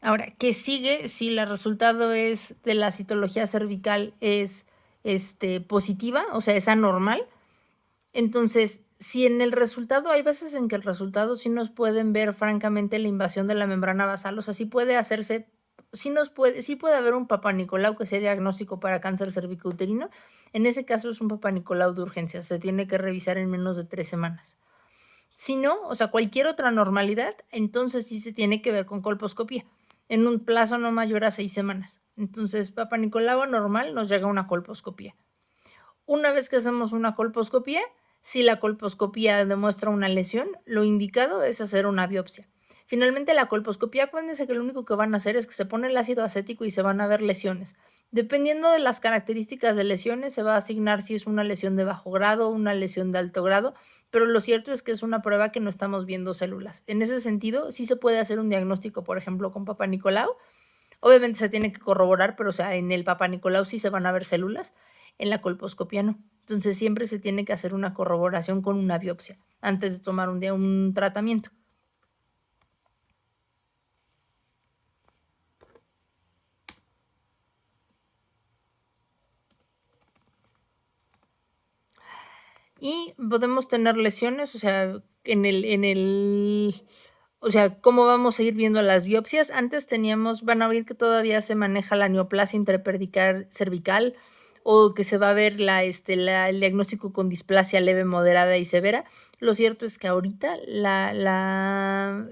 Ahora, ¿qué sigue si el resultado es de la citología cervical es positiva, o sea, es anormal? Entonces, si en el resultado, hay veces en que el resultado sí nos pueden ver francamente la invasión de la membrana basal, o sea, sí puede hacerse, sí puede haber un Papanicolau que sea diagnóstico para cáncer cervicouterino. En ese caso es un Papanicolau de urgencia, se tiene que revisar en menos de 3 semanas. Si no, o sea, cualquier otra normalidad, entonces sí se tiene que ver con colposcopía, en un plazo no mayor a 6 semanas. Entonces, Papanicolau normal nos llega una colposcopía. Una vez que hacemos una colposcopía, si la colposcopía demuestra una lesión, lo indicado es hacer una biopsia. Finalmente, la colposcopía, acuérdense que lo único que van a hacer es que se pone el ácido acético y se van a ver lesiones. Dependiendo de las características de lesiones, se va a asignar si es una lesión de bajo grado o una lesión de alto grado, pero lo cierto es que es una prueba que no estamos viendo células. En ese sentido, sí se puede hacer un diagnóstico, por ejemplo, con Papanicolau. Obviamente se tiene que corroborar, pero o sea, en el Papanicolau sí se van a ver células, en la colposcopía no. Entonces siempre se tiene que hacer una corroboración con una biopsia antes de tomar un tratamiento. Y podemos tener lesiones, o sea, o sea, ¿cómo vamos a ir viendo las biopsias? Antes van a ver que todavía se maneja la neoplasia intraperdical cervical, o que se va a ver el diagnóstico con displasia leve, moderada y severa. Lo cierto es que ahorita la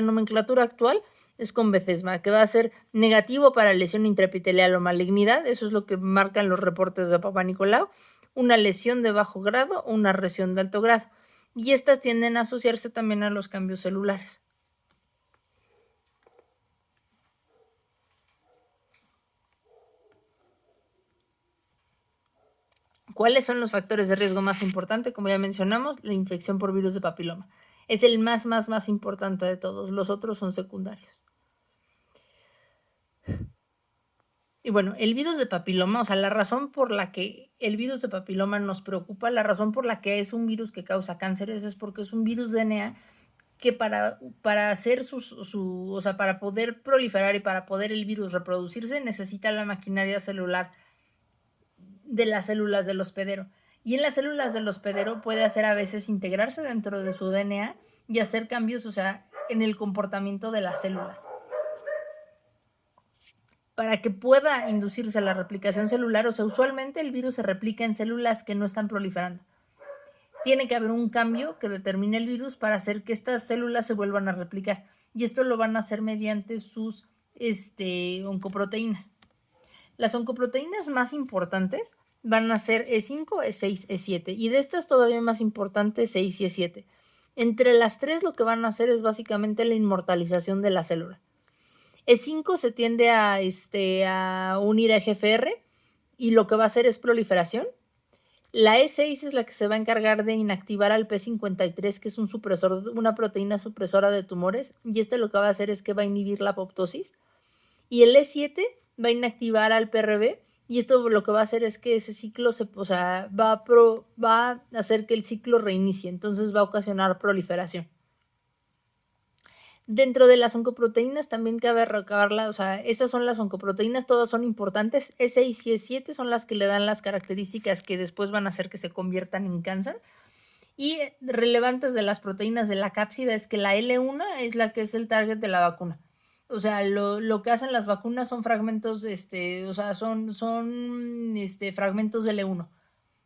nomenclatura actual es con Bethesda, que va a ser negativo para lesión intraepitelial o malignidad. Eso es lo que marcan los reportes de Papanicolau. Una lesión de bajo grado o una lesión de alto grado. Y estas tienden a asociarse también a los cambios celulares. ¿Cuáles son los factores de riesgo más importantes? Como ya mencionamos, la infección por virus de papiloma. Es el más importante de todos. Los otros son secundarios. Y bueno, el virus de papiloma, o sea, la razón por la que el virus de papiloma nos preocupa, la razón por la que es un virus que causa cánceres es porque es un virus DNA que para hacer o sea, para poder proliferar y para poder el virus reproducirse, necesita la maquinaria celular de las células del hospedero. Y en las células del hospedero puede hacer a veces integrarse dentro de su DNA y hacer cambios, o sea, en el comportamiento de las células. Para que pueda inducirse la replicación celular, o sea, usualmente el virus se replica en células que no están proliferando. Tiene que haber un cambio que determine el virus para hacer que estas células se vuelvan a replicar. Y esto lo van a hacer mediante sus oncoproteínas. Las oncoproteínas más importantes van a ser E5, E6, E7. Y de estas todavía más importantes, E6 y E7. Entre las tres lo que van a hacer es básicamente la inmortalización de la célula. E5 se tiende a unir a GFR y lo que va a hacer es proliferación. La E6 es la que se va a encargar de inactivar al P53, que es una proteína supresora de tumores, y lo que va a hacer es que va a inhibir la apoptosis. Y el E7 va a inactivar al PRB, y esto lo que va a hacer es que ese ciclo va a hacer que el ciclo reinicie, entonces va a ocasionar proliferación. Dentro de las oncoproteínas también cabe recabarla, o sea, estas son las oncoproteínas, todas son importantes. E6 y E7 son las que le dan las características que después van a hacer que se conviertan en cáncer. Y relevantes de las proteínas de la cápsida es que la L1 es la que es el target de la vacuna. O sea, lo que hacen las vacunas son fragmentos, o sea, son fragmentos de L1.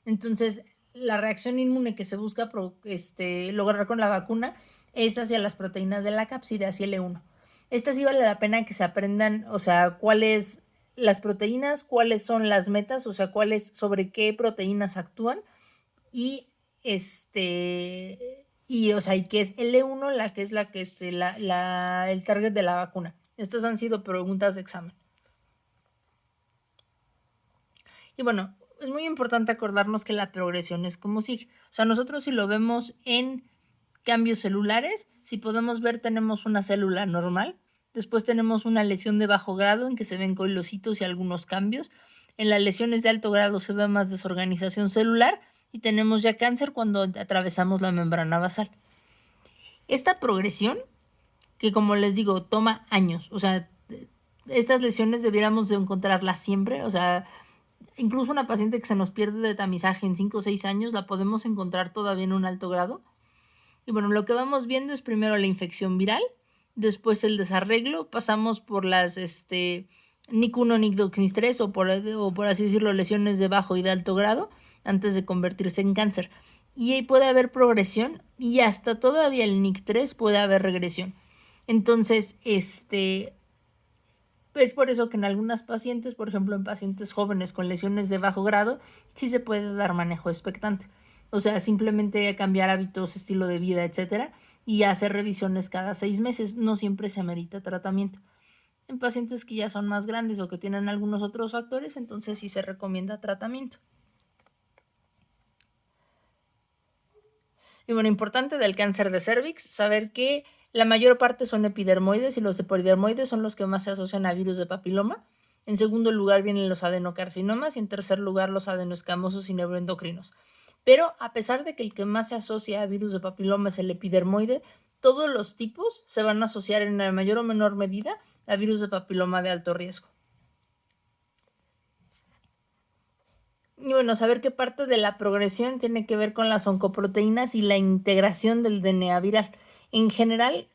Entonces, la reacción inmune que se busca lograr con la vacuna es hacia las proteínas de la cápsida, hacia L1. Esta sí vale la pena que se aprendan, o sea, cuáles las proteínas, cuáles son las metas, o sea, sobre qué proteínas actúan y o sea, y que es L1 la que es el target de la vacuna. Estas han sido preguntas de examen. Y bueno, es muy importante acordarnos que la progresión es como sigue. O sea, nosotros si lo vemos en cambios celulares, si podemos ver, tenemos una célula normal, después tenemos una lesión de bajo grado en que se ven coilocitos y algunos cambios. En las lesiones de alto grado se ve más desorganización celular y tenemos ya cáncer cuando atravesamos la membrana basal. Esta progresión que como les digo, toma años. O sea, estas lesiones debiéramos de encontrarlas siempre. O sea, incluso una paciente que se nos pierde de tamizaje en 5 o 6 años la podemos encontrar todavía en un alto grado. Y bueno, lo que vamos viendo es primero la infección viral, después el desarreglo, pasamos por las NIC1, NIC2, NIC3 o por así decirlo, lesiones de bajo y de alto grado antes de convertirse en cáncer. Y ahí puede haber progresión y hasta todavía el NIC3 puede haber regresión. Entonces, es por eso que en algunas pacientes, por ejemplo en pacientes jóvenes con lesiones de bajo grado, sí se puede dar manejo expectante. O sea, simplemente cambiar hábitos, estilo de vida, etcétera, y hacer revisiones cada 6 meses. No siempre se amerita tratamiento. En pacientes que ya son más grandes o que tienen algunos otros factores, entonces sí se recomienda tratamiento. Y bueno, importante del cáncer de cervix, saber que la mayor parte son epidermoides y los epidermoides son los que más se asocian a virus de papiloma. En segundo lugar vienen los adenocarcinomas y en tercer lugar los adenoescamosos y neuroendocrinos. Pero a pesar de que el que más se asocia a virus de papiloma es el epidermoide, todos los tipos se van a asociar en mayor o menor medida a virus de papiloma de alto riesgo. Y bueno, saber qué parte de la progresión tiene que ver con las oncoproteínas y la integración del DNA viral. En general,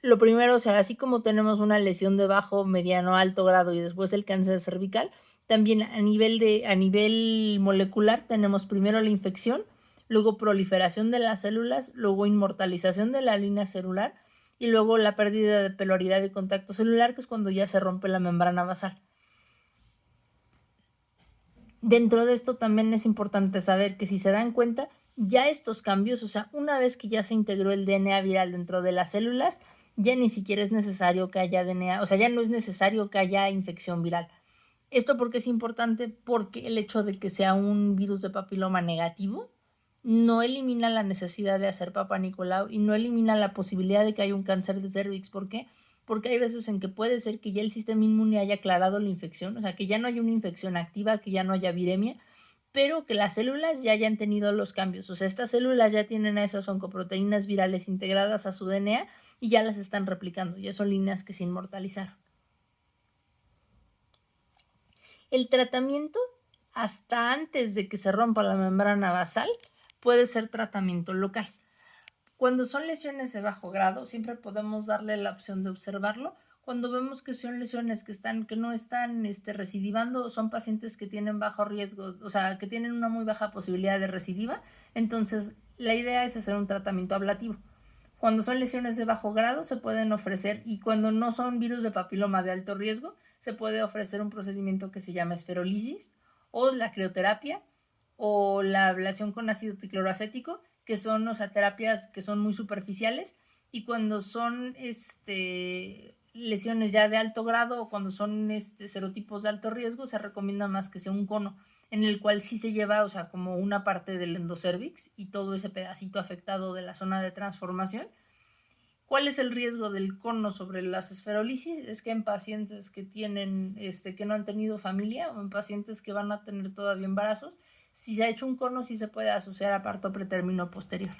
lo primero, o sea, así como tenemos una lesión de bajo, mediano, alto grado y después el cáncer cervical, también a nivel molecular tenemos primero la infección, luego proliferación de las células, luego inmortalización de la línea celular y luego la pérdida de polaridad de contacto celular, que es cuando ya se rompe la membrana basal. Dentro de esto también es importante saber que si se dan cuenta, ya estos cambios, o sea, una vez que ya se integró el DNA viral dentro de las células, ya ni siquiera es necesario que haya DNA, o sea, ya no es necesario que haya infección viral. ¿Esto por qué es importante? Porque el hecho de que sea un virus de papiloma negativo no elimina la necesidad de hacer Papa Nicolau y no elimina la posibilidad de que haya un cáncer de cervix. ¿Por qué? Porque hay veces en que puede ser que ya el sistema inmune haya aclarado la infección, o sea, que ya no haya una infección activa, que ya no haya viremia, pero que las células ya hayan tenido los cambios. O sea, estas células ya tienen a esas oncoproteínas virales integradas a su DNA y ya las están replicando. Ya son líneas que se inmortalizaron. El tratamiento, hasta antes de que se rompa la membrana basal, puede ser tratamiento local. Cuando son lesiones de bajo grado, siempre podemos darle la opción de observarlo. Cuando vemos que son lesiones que no están recidivando, son pacientes que tienen bajo riesgo, o sea, que tienen una muy baja posibilidad de recidiva, entonces la idea es hacer un tratamiento ablativo. Cuando son lesiones de bajo grado se pueden ofrecer, y cuando no son virus de papiloma de alto riesgo, se puede ofrecer un procedimiento que se llama esferolisis o la crioterapia o la ablación con ácido tricloroacético, que son, o sea, terapias que son muy superficiales. Y cuando son lesiones ya de alto grado o cuando son serotipos de alto riesgo, se recomienda más que sea un cono en el cual sí se lleva, o sea, como una parte del endocervix y todo ese pedacito afectado de la zona de transformación. ¿Cuál es el riesgo del cono sobre las esferolisis? Es que en pacientes que tienen, que no han tenido familia o en pacientes que van a tener todavía embarazos, si se ha hecho un cono sí se puede asociar a parto pretérmino posterior.